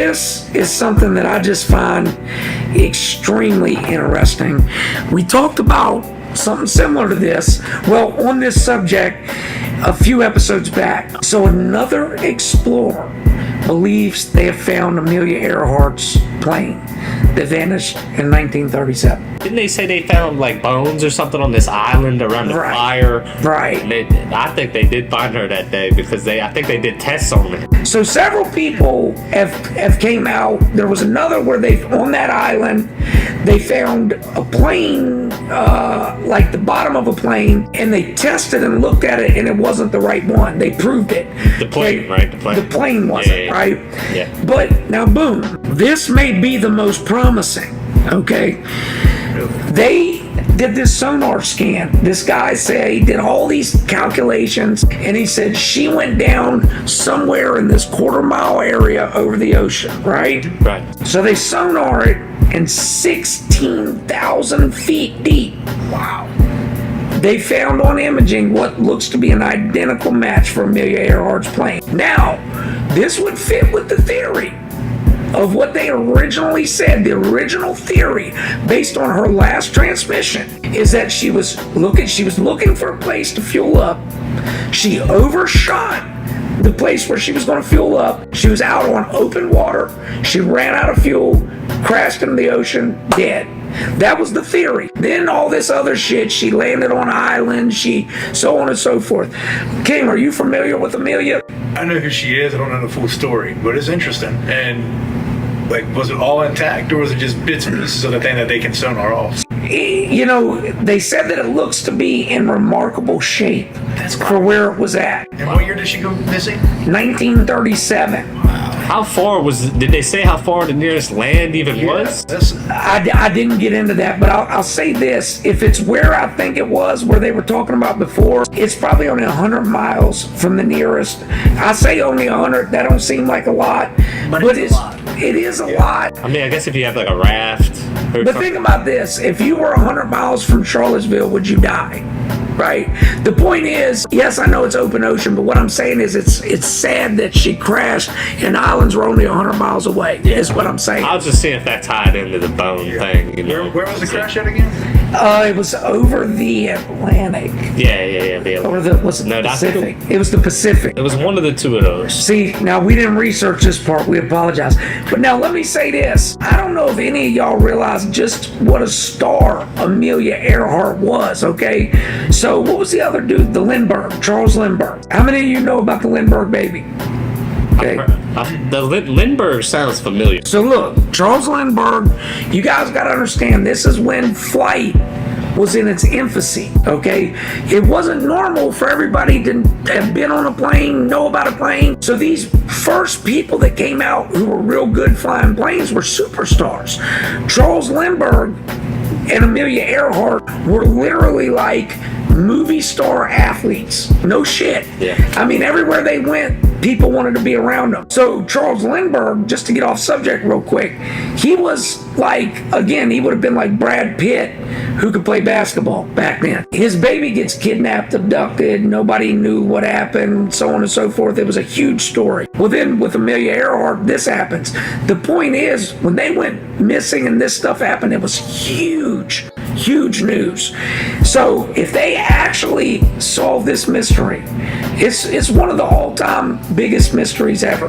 This is something that I just find extremely interesting. We talked about something similar to this, well, on this subject a few episodes back. So another explorer believes they have found Amelia Earhart's plane that vanished in 1937. Didn't they say they found like bones or something on this island around the fire? Right. I think they did find her that day because I think they did tests on it. So several people have came out. There was another where on that island, they found a plane, like the bottom of a plane, and they tested and looked at it, and it wasn't the right one. They proved it. The plane, right? The plane wasn't, right? Yeah. But now, boom, this may be the most promising, okay? They did this sonar scan. This guy said he did all these calculations, and he said she went down somewhere in this quarter-mile area over the ocean, right? Right. So they sonar it, and 16,000 feet deep. Wow. They found on imaging what looks to be an identical match for Amelia Earhart's plane. Now, this would fit with the theory of what they originally said. The original theory, based on her last transmission, is that she was looking for a place to fuel up. She overshot the place where she was going to fuel up. She was out on open water. She ran out of fuel, crashed into the ocean, dead. That was the theory. Then all this other shit, she landed on an island, so on and so forth. King, are you familiar with Amelia? I know who she is. I don't know the full story, but it's interesting. And like, was it all intact, or was it just bits and pieces of the thing that they can sonar off? You know, they said that it looks to be in remarkable shape for where it was at. And what year did she go missing? 1937. How far did they say how far the nearest land even was? I didn't get into that, but I'll say this. If it's where I think it was, where they were talking about before, it's probably only 100 miles from the nearest. I say only 100. That don't seem like a lot. But it's a lot. It is a lot. I mean, I guess if you have like a raft. But think about this. If you were 100 miles from Charlottesville, would you die? Right? The point is, yes, I know it's open ocean, but what I'm saying is it's sad that she crashed and the islands were only 100 miles away, is what I'm saying. I was just seeing if that tied into the bone thing. You know? Where was the crash at again? It was over the Atlantic. Yeah. Or the Pacific? It was the Pacific. It was one of the two of those. See, now we didn't research this part. We apologize. But now let me say this. I don't know if any of y'all realize just what a star Amelia Earhart was, okay? So what was the other dude? The Lindbergh, Charles Lindbergh. How many of you know about the Lindbergh baby? Okay. The Lindbergh sounds familiar. So look, Charles Lindbergh, you guys got to understand, this is when flight was in its infancy, okay? It wasn't normal for everybody to have been on a plane, know about a plane. So these first people that came out who were real good flying planes were superstars. Charles Lindbergh and Amelia Earhart were literally like movie star athletes. No shit. Yeah. I mean, everywhere they went, people wanted to be around them. So Charles Lindbergh, just to get off subject real quick, he was like, again, he would have been like Brad Pitt, who could play basketball back then. His baby gets kidnapped, abducted, nobody knew what happened, so on and so forth. It was a huge story. Well, then with Amelia Earhart, this happens. The point is, when they went missing and this stuff happened, it was huge news. So if they actually solve this mystery, it's one of the all-time biggest mysteries ever.